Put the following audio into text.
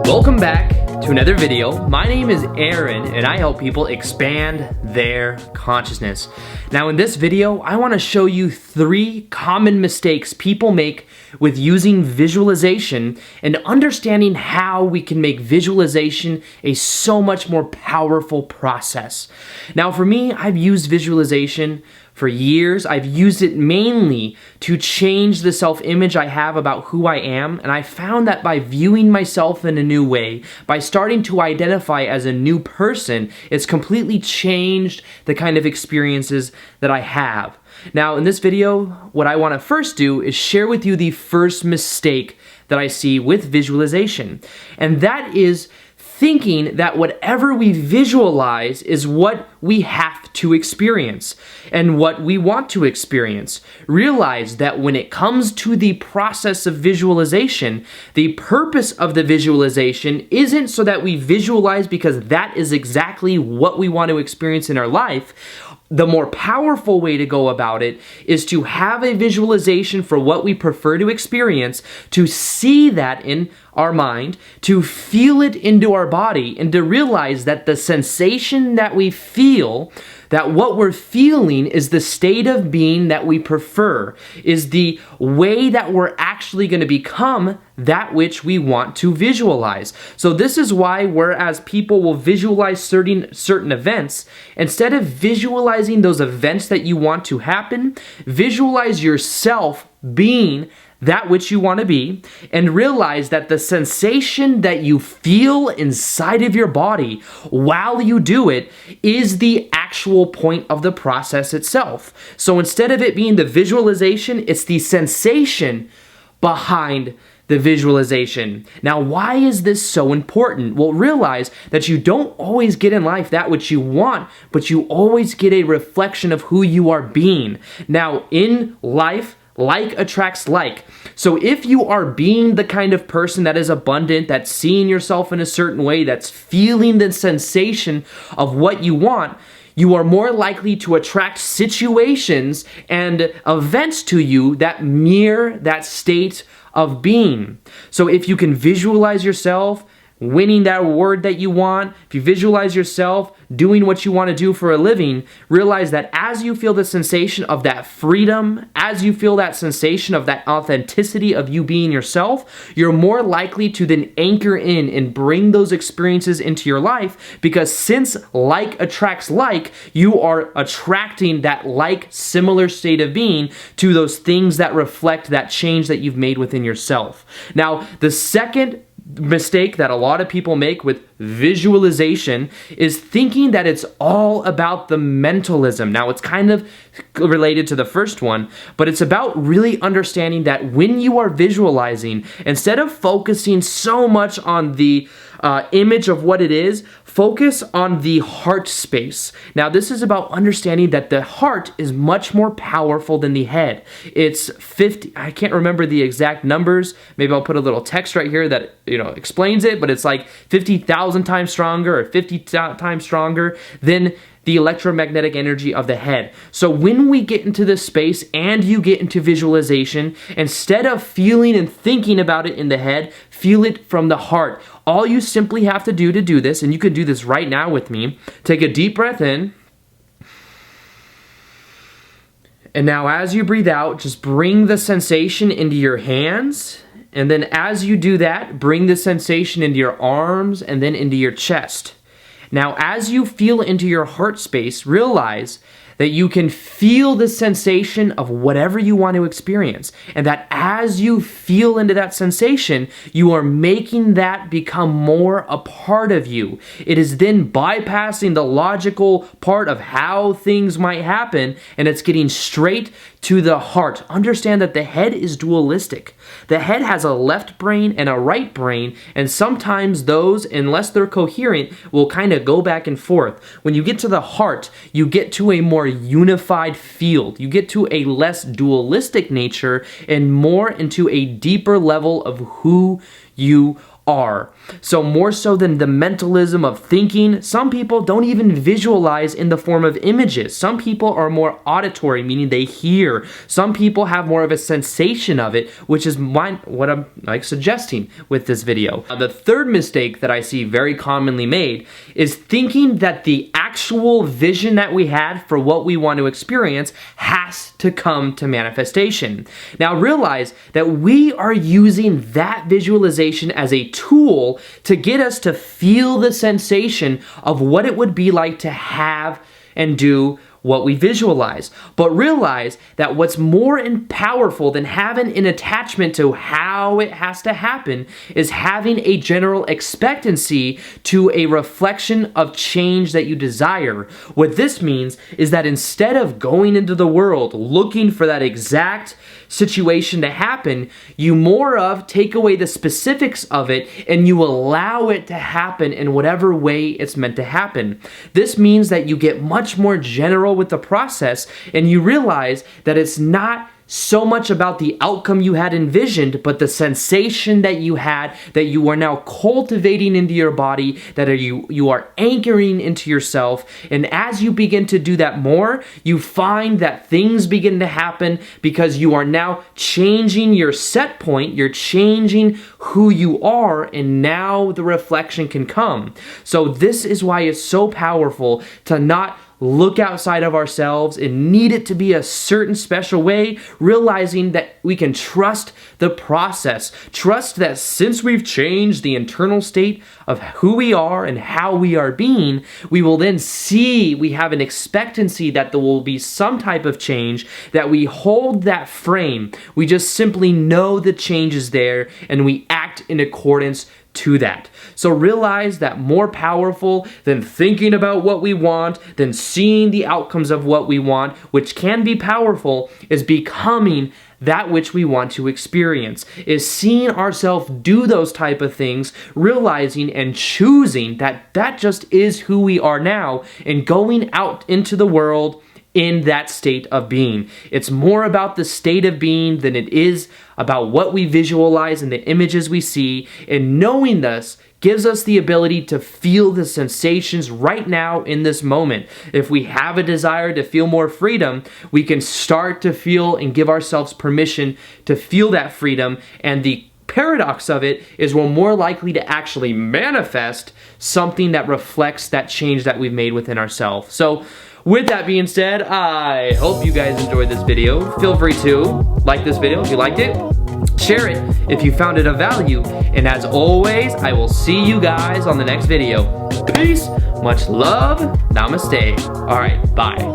Welcome back to another video. My name is Aaron and I help people expand their consciousness. Now in this video, I want to show you 3 common mistakes people make with using visualization and understanding how we can make visualization a so much more powerful process. Now for me, I've used visualization for years. I've used it mainly to change the self-image I have about who I am, and I found that by viewing myself in a new way, by starting to identify as a new person, it's completely changed the kind of experiences that I have. Now in this video, what I want to first do is share with you the first mistake that I see with visualization, and that is thinking that whatever we visualize is what we have to experience and what we want to experience. Realize that when it comes to the process of visualization, the purpose of the visualization isn't so that we visualize because that is exactly what we want to experience in our life. The more powerful way to go about it is to have a visualization for what we prefer to experience, to see that in our mind, to feel it into our body, and to realize that the sensation that we feel, that what we're feeling is the state of being that we prefer, is the way that we're actually going to become that which we want to visualize. So this is why whereas people will visualize certain events, instead of visualizing those events that you want to happen, visualize yourself being that which you want to be, and realize that the sensation that you feel inside of your body while you do it is the actual point of the process itself. So instead of it being the visualization, it's the sensation behind the visualization. Now, why is this so important? Well, realize that you don't always get in life that which you want, but you always get a reflection of who you are being. Now, in life, like attracts like. So if you are being the kind of person that is abundant, that's seeing yourself in a certain way, that's feeling the sensation of what you want, you are more likely to attract situations and events to you that mirror that state of being. So if you can visualize yourself winning that award that you want, if you visualize yourself doing what you want to do for a living, realize that as you feel the sensation of that freedom, as you feel that sensation of that authenticity of you being yourself, you're more likely to then anchor in and bring those experiences into your life, because since like attracts like, you are attracting that like similar state of being to those things that reflect that change that you've made within yourself. Now, the second mistake that a lot of people make with visualization is thinking that it's all about the mentalism. Now, it's kind of related to the first one, but it's about really understanding that when you are visualizing, instead of focusing so much on the image of what it is, focus on the heart space. Now, this is about understanding that the heart is much more powerful than the head. It's 50, I can't remember the exact numbers. Maybe I'll put a little text right here that, explains it, but it's like 50,000 times stronger or 50 times stronger than the electromagnetic energy of the head. So when we get into this space and you get into visualization, instead of feeling and thinking about it in the head, feel it from the heart. All you simply have to do this, and you could do this right now with me, take a deep breath in. And now as you breathe out, just bring the sensation into your hands. And then as you do that, bring the sensation into your arms and then into your chest. Now, as you feel into your heart space, realize that you can feel the sensation of whatever you want to experience. And that as you feel into that sensation, you are making that become more a part of you. It is then bypassing the logical part of how things might happen, and it's getting straight to the heart. Understand that the head is dualistic. The head has a left brain and a right brain, and sometimes those, unless they're coherent, will kind of go back and forth. When you get to the heart, you get to a more unified field. You get to a less dualistic nature and more into a deeper level of who you are. So more so than the mentalism of thinking, some people don't even visualize in the form of images. Some people are more auditory, meaning they hear. Some people have more of a sensation of it, which is what I'm suggesting with this video. The third mistake that I see very commonly made is thinking that the actual vision that we had for what we want to experience has to come to manifestation. Now realize that we are using that visualization as a tool to get us to feel the sensation of what it would be like to have and do what we visualize. But realize that what's more powerful than having an attachment to how it has to happen is having a general expectancy to a reflection of change that you desire. What this means is that instead of going into the world looking for that exact situation to happen, you more of take away the specifics of it and you allow it to happen in whatever way it's meant to happen. This means that you get much more general with the process and you realize that it's not so much about the outcome you had envisioned, but the sensation that you had that you are now cultivating into your body, that you are anchoring into yourself. And as you begin to do that more, you find that things begin to happen because you are now changing your set point, you're changing who you are, and now the reflection can come. So this is why it's so powerful to not look outside of ourselves and need it to be a certain special way, realizing that we can trust the process. Trust that since we've changed the internal state of who we are and how we are being, we will then see, we have an expectancy that there will be some type of change, that we hold that frame. We just simply know the change is there and we act in accordance to that. So realize that more powerful than thinking about what we want, than seeing the outcomes of what we want, which can be powerful, is becoming that which we want to experience, is seeing ourselves do those type of things, realizing and choosing that that just is who we are now, and going out into the world in that state of being. It's more about the state of being than it is about what we visualize and the images we see, and knowing this gives us the ability to feel the sensations right now in this moment. If we have a desire to feel more freedom, we can start to feel and give ourselves permission to feel that freedom, and the paradox of it is we're more likely to actually manifest something that reflects that change that we've made within ourselves. So with that being said, I hope you guys enjoyed this video. Feel free to like this video if you liked it, share it if you found it of value, and as always, I will see you guys on the next video. Peace, much love, namaste. All right, bye.